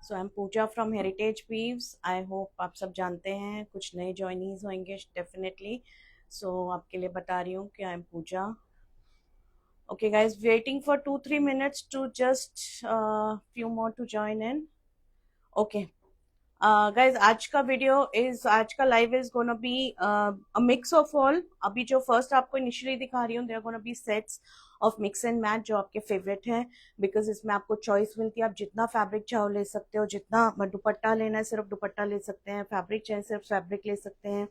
So I am Pooja from heritage weaves. I hope आप सब जानते हैं, कुछ नए जॉइनीज होंगे डेफिनेटली। सो आपके लिए बता रही हूँ कि I am Pooja. Okay guys, waiting for 2-3 minutes to just few more to join in. Okay guys, आज का live is gonna be a mix of all. अभी जो फर्स्ट आपको इनिशियली दिखा रही हूँ, there gonna be sets of mix and match जो आपके फेवरेट हैं, बिकॉज इसमें आपको चॉइस मिलती है। आप जितना फैब्रिक चाहो ले सकते हो, जितना दुपट्टा लेना है सिर्फ दुपट्टा ले सकते हैं, फैब्रिक चाहिए सिर्फ फैब्रिक ले सकते हैं,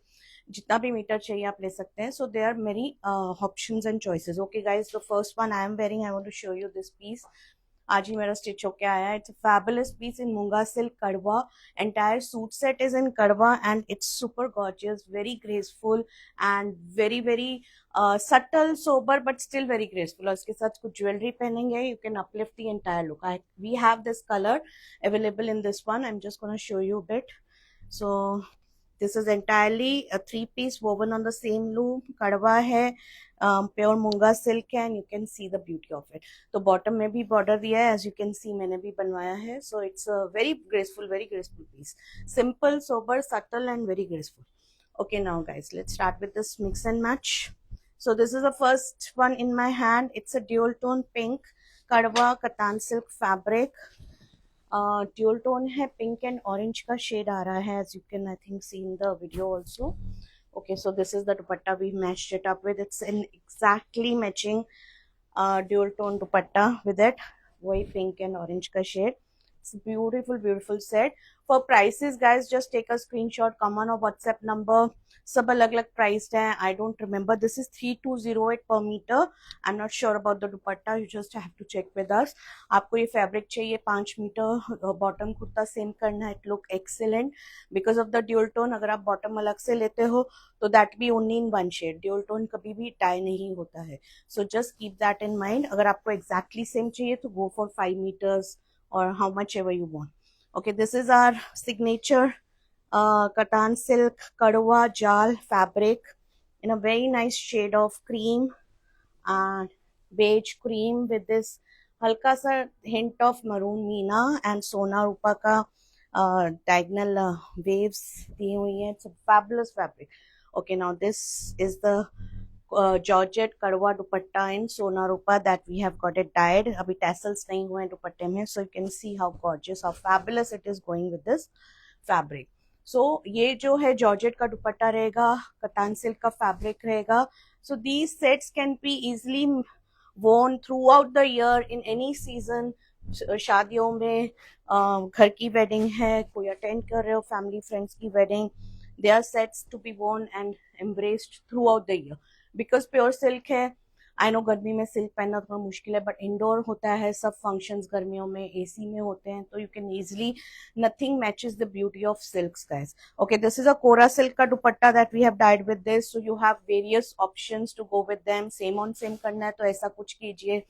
जितना भी मीटर चाहिए आप ले सकते हैं। So there are many options and choices. Okay guys, the first one I am wearing, I want to show you this piece. आज ही मेरा स्टिच होके आया है। It's a fabulous piece in moonga silk कड़वा। Entire suit set is in kadwa and it's super gorgeous, very graceful and very subtle, sober but still very graceful. और इसके साथ कुछ ज्वेलरी पहनेंगे, you can uplift the entire look. We have this color available in this one. I'm just going to show you a bit. So this is entirely a three-piece woven on the same loom. Kadwa है, pure मूंगा silk है, and you can see the beauty of it. तो bottom में भी border दिया है, as you can सी मैंने भी बनवाया है। So it's a very graceful piece, simple, sober, subtle and very graceful. Okay, now guys, let's start with this mix and match. So this is the first one in my hand. It's a dual tone pink kadwa katan silk fabric. Dual tone है, pink and orange का shade आ रहा है, as you can I think see in the video also. Okay, so this is the dupatta we matched it up with. It's an exactly matching dual tone dupatta with it, वही pink and orange का shade. It's a beautiful set. For prices guys, just take a screenshot, come on our WhatsApp number. सब अलग अलग priced है, I don't remember. This is 3208 per metre. I am not sure about the dupatta, you just have to check with us. आपको ये fabric चाहिए 5 metre, bottom kurta same करना है, it look excellent because of the dual tone. अगर आप bottom अलग से लेते हो तो that be only in one shade, dual tone कभी भी टाई नहीं होता है। So just keep that in mind. अगर आपको एग्जैक्टली सेम चाहिए तो go for 5 meters or how much ever you want. Okay, this is our signature katan silk kadwa jal fabric in a very nice shade of cream and beige cream with this हल्का सा hint of maroon Meena and सोना रूपा का diagonal waves दी हुई है। It's a fabulous fabric. Okay, now this is the georgette kadwa dupatta in sona rupa that we have got it dyed. अभी tassels नहीं हुए हैं दुपट्टे में, so you can see how gorgeous, how fabulous it is going with this fabric. So ये जो है georgette का दुपट्टा रहेगा, कतान सिल्क का फैब्रिक रहेगा। So these sets can be easily worn throughout the year in any season. शादियों में, घर की वेडिंग है, कोई अटेंड कर रहे हो, फैमिली फ्रेंड्स की wedding, they are sets to be worn and embraced throughout the year. Because pure silk है। आई नो गर्मी में सिल्क पहनना थोड़ा मुश्किल है, बट इंडोर होता है, सब फंक्शंस गर्मियों में एसी में होते हैं, तो you can easily, nothing matches the beauty of silks guys. Okay, this is a kora silk का dupatta that we have dyed with this, so you have various options to go with them. Same on same करना है तो ऐसा कुछ कीजिए।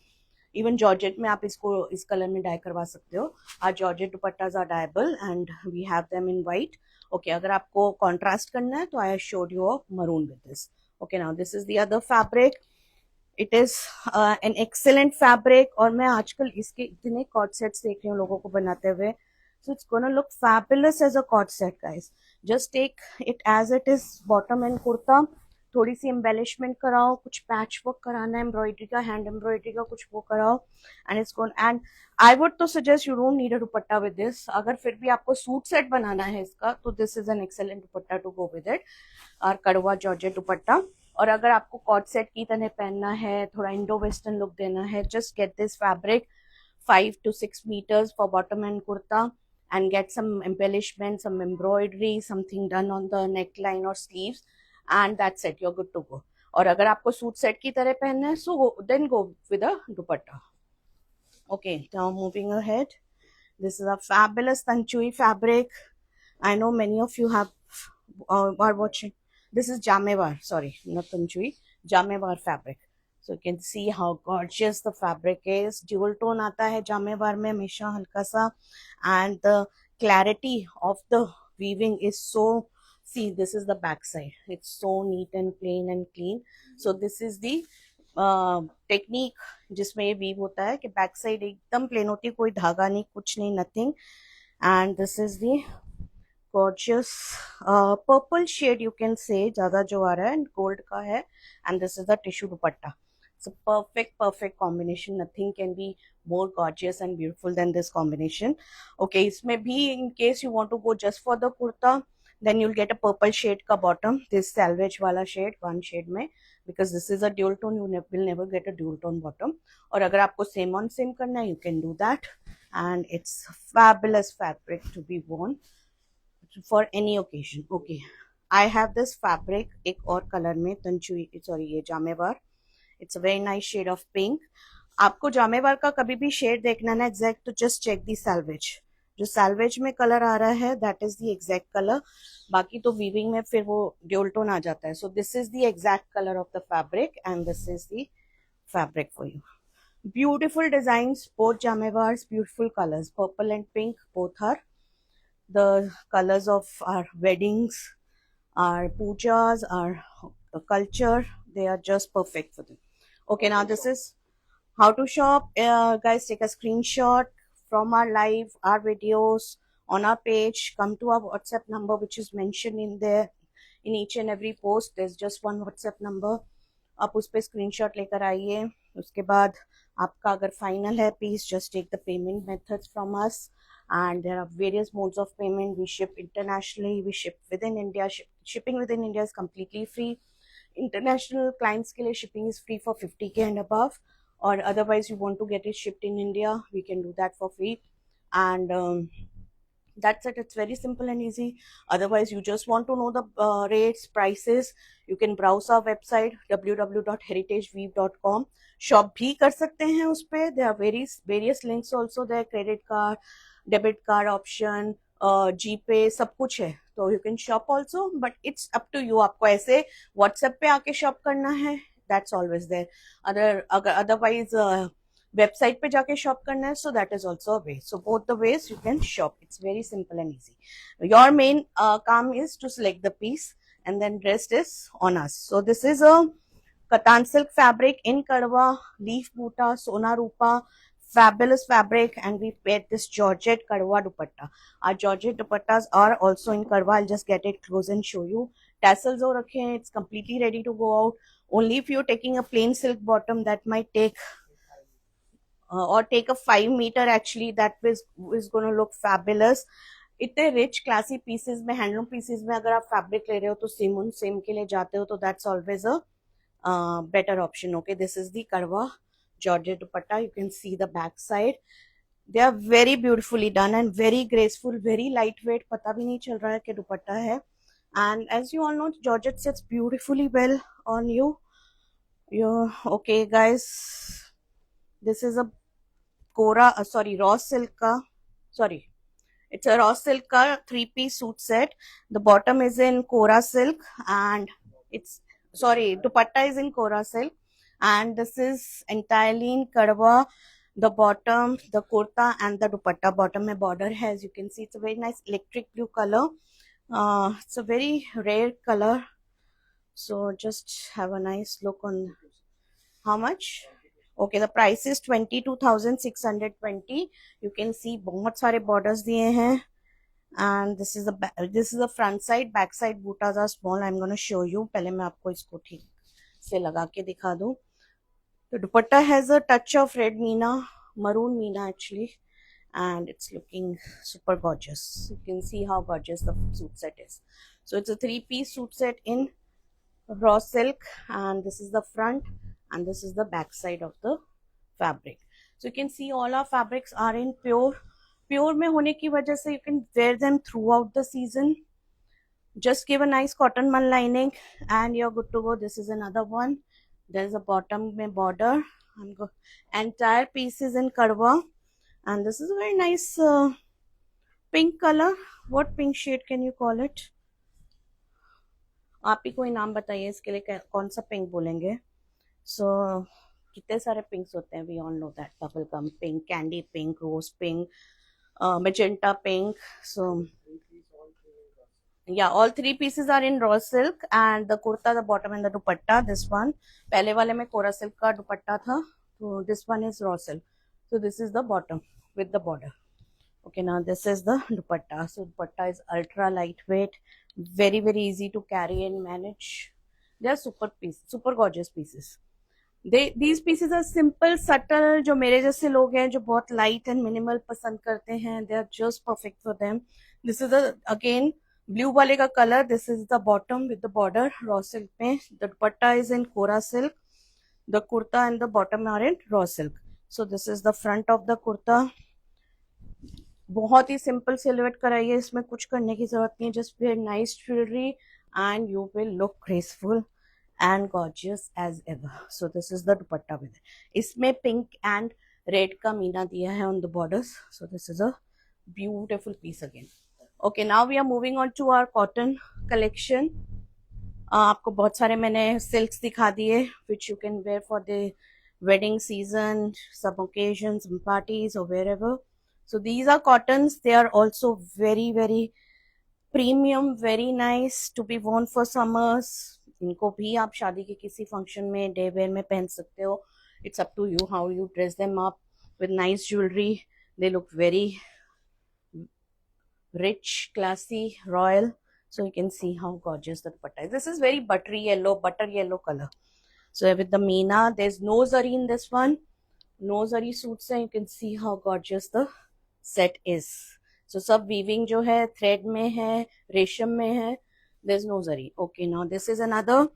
Even georgette में आप इसको इस कलर में डाई करवा सकते हो। आज georgette dupattas are dyeable and we have them in white. Okay, अगर आपको कॉन्ट्रास्ट करना है तो I showed you of maroon with this. Okay, now this is the other fabric. It is an excellent fabric, और मैं आजकल इसके इतने कॉर्ड सेट्स देख रही हूँ लोगों को बनाते हुए। So it's gonna look fabulous as a co-ord set guys. Just take it as it is, bottom and kurta, थोड़ी सी एम्बेलिशमेंट कराओ, कुछ पैच वर्क कराना है, एम्ब्रॉयडरी का, हैंड एम्ब्रॉयडरी का कुछ वो कराओ, and it's gone. And I would तो suggest you don't need a dupatta with this. अगर फिर भी आपको सूट सेट बनाना है इसका, तो this is an excellent dupatta to go with it, और कड़वा जॉर्जेट दुपट्टा। और अगर आपको कॉर्ड सेट की तरह पहनना है, थोड़ा इंडो वेस्टर्न लुक देना है, just get this fabric 5 to 6 meters for bottom and kurta, and get some embellishment, some embroidery, something done on the neckline or sleeves, and that's it, you're good to go. और अगर आपको suit set की तरह पहनना है, so then go with a dupatta. Okay, now moving ahead, this is a fabulous tanchui fabric. I know many of you have are watching. This is Jamewar, sorry, not Tanchui, Jamewar fabric. So you can see how gorgeous the fabric is. Dual tone आता है Jamewar में हमेशा हल्का सा, and the clarity of the weaving is so. See, this is the back side. It's so neat and plain and clean. So this is the technique जिसमें ये weave होता है कि बैक साइड एकदम प्लेन होती है, कोई धागा नहीं, कुछ नहीं, nothing, and this is the gorgeous purple shade, you can say, ज़्यादा जो आ रहा है, and gold का है, and this is the tissue dupatta. It's a perfect combination. Nothing can be more gorgeous and beautiful than this combination. Okay, इसमें भी in case you want to go just for the kurta, then you'll get a purple shade का bottom, this salvage वाला shade, one shade में, because this is a dual tone, you will never get a dual tone bottom. और अगर आपको same on same करना है, you can do that, and it's fabulous fabric to be worn for any occasion. Okay, I have this fabric एक और color में, Tanchoi, sorry, ये जामेवार. It's a very nice shade of pink. आपको जामेवार का कभी भी शेड देखना ना एग्जैक्ट, तो जस्ट चेक दी सैल्वेज. जो सैल्वेज में कलर आ रहा है that is the exact colour. बाकी तो वीविंग में फिर वो ड्यूल टोन आ जाता है. सो this is the exact colour of the fabric and this is the fabric for you. Beautiful designs, both jamewars, beautiful colors, purple and pink, both are the colors of our weddings, our pujas, our culture. They are just perfect for them. Okay, now this is how to shop. Guys, take a screenshot from our live, our videos on our page. Come to our WhatsApp number, which is mentioned in there. In each and every post there's just one WhatsApp number. आप उस पर screenshot लेकर आइए. उसके बाद आपका अगर final है piece, just take the payment methods from us, and there are various modes of payment. We ship internationally, we ship within India. Shipping within India is completely free. International clients के लिए shipping is free for 50K and above, or otherwise you want to get it shipped in India, we can do that for free. And that's it. It's very simple and easy. Otherwise you just want to know the rates, prices, you can browse our website www.heritageweave.com. shop भी कर सकते हैं उस पे. there are various links also there, credit card, debit card option, GPay, सब कुछ है. तो you can shop also, but it's up to you. आपको ऐसे WhatsApp पे आके shop करना है, that's always there. Otherwise website पे जाके शॉप करना है, so that is also a way. So both the ways you can shop. It's very simple and easy. Your main काम is to select the piece and then rest is on us. So this is a Katan silk fabric in Karwa, leaf buta, Sona Rupa, fabulous fabric, and we paired this Georgette Karwa dupatta. Our Georgette dupattas are also in Karwa. I'll just get it close and show you. Tassels ho rakhe hain. It's completely ready to go out. Only if you're taking a plain silk bottom, that might take or take a 5 meter actually, that is going to look fabulous. इतने rich classy pieces में, handloom pieces में अगर आप fabric ले रहे हो तो same on same के लिए जाते हो, तो that's always a better option. Okay, this is the करवा georgette dupatta. You can see the back side. They are very beautifully done and very graceful, very light weight. पता भी नहीं चल रहा है कि दुपट्टा है. And as you all know, georgette sits beautifully well on you. Okay guys, this is a raw silk ka, it's a raw silk ka 3-piece suit set. The bottom is in Kora silk, and dupatta is in Kora silk, and this is entirely in Karwa. The bottom, the kurta and the dupatta, bottom mein border hai, as you can see. It's a very nice electric blue color. It's a very rare color, so just have a nice look on. How much? Okay, the price is 22,620. You can see बहुत सारे borders दिए हैं. And this is the front side. Back side bootas are small. I'm going to show you. पहले मैं आपको इसको ठीक से लगा के दिखा दूँ. The dupatta has a touch of red meena, maroon meena actually, and it's looking super gorgeous. You can see how gorgeous the suit set is. So it's a 3-piece suit set in raw silk, and this is the front and this is the back side of the fabric. So you can see all our fabrics are in pure में होने की वजह से you can wear them throughout the season. Just give a nice cotton one lining and you're good to go. This is another one. There's a bottom में border. Entire piece is in Karwa, and this is a very nice pink color. What pink shade can you call it? आप ही कोई नाम बताइए इसके लिए, कौन सा pink बोलेंगे. सो कितने सारे पिंक्स होते हैं, we all know that. Bubble gum pink, candy pink, rose pink, magenta pink. So yeah, all 3 pieces are in raw silk, and the kurta, the bottom and the dupatta, this one, पहले वाले में कोरा silk का दुपट्टा था, so this one is raw silk. So this is the bottom with the border. Okay, now this is the dupatta. So dupatta is ultra lightweight, very easy to carry and manage. They are super gorgeous pieces. These pieces are simple, subtle. जो मेरे जैसे लोग हैं जो बहुत light and minimal पसंद करते हैं, they are just perfect for them. This is the again blue वाले का color. This is the bottom with the border raw silk में. The dupatta is in kora silk. The kurta and the bottom are in raw silk. So this is the front of the kurta. बहुत ही simple silhouette कराइए, इसमें कुछ करने की जरूरत नहीं है. Just wear nice jewellery and you will look graceful and gorgeous as ever. So this is the dupatta with. इसमें पिंक एंड रेड का मीना दिया है on the borders. So this is a beautiful piece again. Okay, now we are moving on to our cotton collection. आपको बहुत सारे मैंने silks दिखा दिए which you can wear for the wedding season, some occasions, some parties or wherever. So these are cottons. They are also very premium, very nice to be worn for summers. इनको भी आप शादी के किसी function में day where में पहन सकते हो. It's up to you how you dress them up with nice jewelry. They look very rich, classy, royal. So you can see how gorgeous the dupatta is. This is very butter yellow color. So with the meena, there's no zari in this one. No zari suits and you can see how gorgeous the set is. So सब weaving जो है thread में है, रेशम में है. There's no zari. Okay, now this is another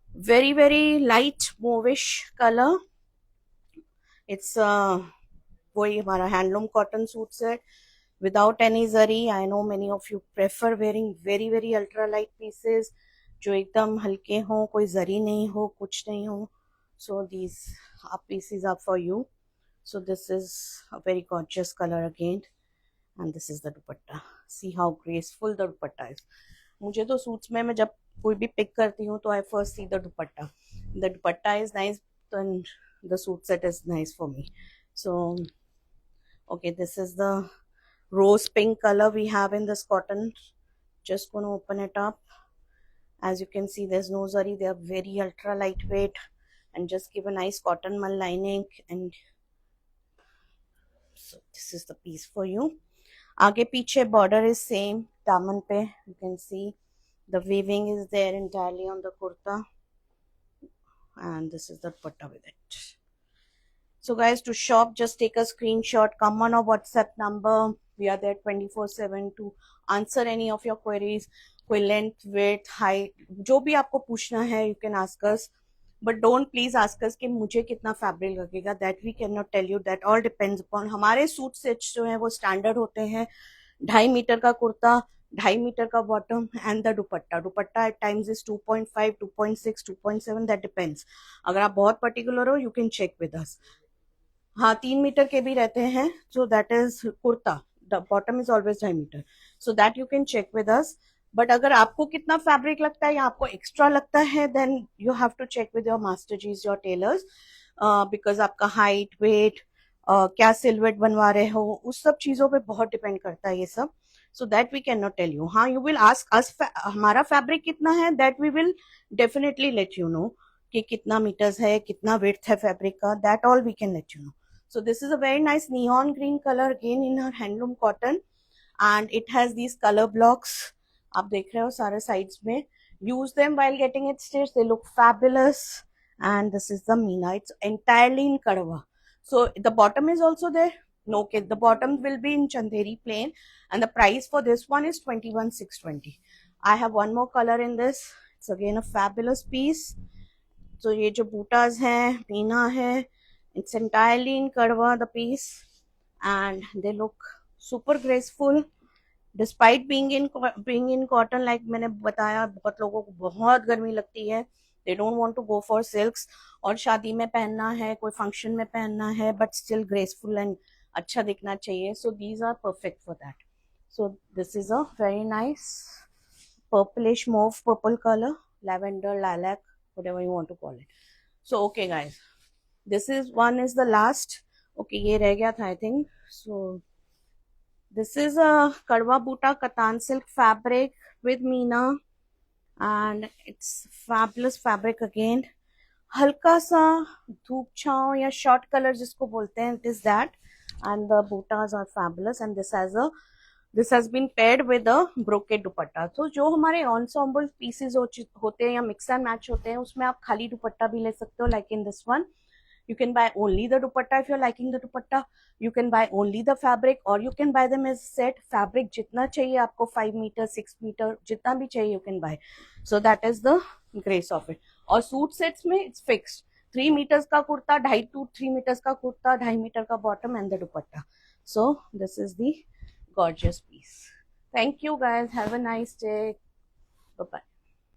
very light mauvish color. It's वही हमारा handloom cotton suit set without any zari. I know many of you prefer wearing very ultra light pieces जो एकदम हल्के हो, कोई जरी नहीं हो, कुछ नहीं हो. So these pieces are for you. So this is a very gorgeous color again, and this is the dupatta. See how graceful the dupatta is. मुझे तो सूट्स में मैं जब कोई भी पिक करती हूँ तो I first see the dupatta. The dupatta is nice, then the suit set is nice for me. So okay, this is the rose pink color we have in this cotton. Just gonna open it up. As you can see, there's no zari. They are very ultra lightweight and just give a nice cotton mal lining. And so this is the piece for you. आगे पीछे border is same. दामन पे you can see the weaving is there entirely on the kurta, and this is the dupatta with it. So guys, to shop, just take a screenshot, come on our WhatsApp number. We are there 24/7 to answer any of your queries. कोई length, weight, height, जो भी आपको पूछना है you can ask us, but don't please ask us कि मुझे कितना fabric लगेगा. That we can not tell you. That all depends upon. हमारे सूट सेट्स जो है वो स्टैंडर्ड होते हैं. 2.5 मीटर का कुर्ता, 2.5 मीटर का bottom and the dupatta. Dupatta at times is 2.5, 2.6, 2.7. That depends. अगर आप बहुत पर्टिकुलर हो you can check with us. हाँ, 3 मीटर के भी रहते हैं. So that is kurta. The bottom is always 2.5 metre. So that you can check with us. But अगर आपको कितना फैब्रिक लगता है या आपको एक्स्ट्रा लगता है then you have to check with your master जीज, योर टेलर्स, बिकॉज आपका हाइट, वेट, क्या सिलवेट बनवा रहे हो, उस सब चीजों पे बहुत डिपेंड करता है ये सब. So that we can not tell you. हाँ, यू विल आस्क अस हमारा फैब्रिक कितना है, that we will definitely let you know कि कितना मीटर्स है, कितना विड्थ है फैब्रिक का. That all we can let you know. So this is a very nice neon green color again in her handloom cotton, and it has these color blocks. आप देख रहे हो सारे sides में. Use them while getting it stitched. They look fabulous. And this is the meena. It's entirely in kadwa. So the bottom is also there. No, okay, the bottom will be in chanderi plain, and the price for this one is 21,620. I have one more color in this. It's again a fabulous piece. So ये जो बूटाज हैं, मीना है, it's entirely in kadwa the piece, and they look super graceful despite being in cotton. Like मैंने बताया, बहुत लोगों को बहुत गर्मी लगती है. They don't want to go for silks. और शादी में पहनना है, कोई फंक्शन में पहनना है, but still graceful and अच्छा दिखना चाहिए. So these are perfect for that. So this is a very nice purplish mauve purple color, lavender, lilac, whatever you want to call it. So okay guys, this is one is the last. Okay, ये रह गया था I think. So this is a kadwa buta katan silk fabric with meena, and it's fabulous fabric again. हल्का सा धूप छांव या short colour जिसको बोलते हैं, it is that. and the buttas are fabulous, and this has been paired with a brocade दुपट्टा. तो जो हमारे ensemble pieces होते हैं या mix and match होते हैं, उसमें आप खाली दुपट्टा भी ले सकते हो, like in this one. You can buy only the dupatta if you're liking the dupatta. You can buy only the fabric, or you can buy them as set. Fabric जितना चाहिए आपको, 5 मीटर 6 मीटर जितना भी चाहिए you can buy. So that is the grace of it. और suit sets में it's fixed. 3 meters का kurta, 2.5 to 3 meters का कुर्ता, 2.5 मीटर का bottom and the dupatta. So this is the gorgeous piece. Thank you guys. Have a nice day. Bye bye.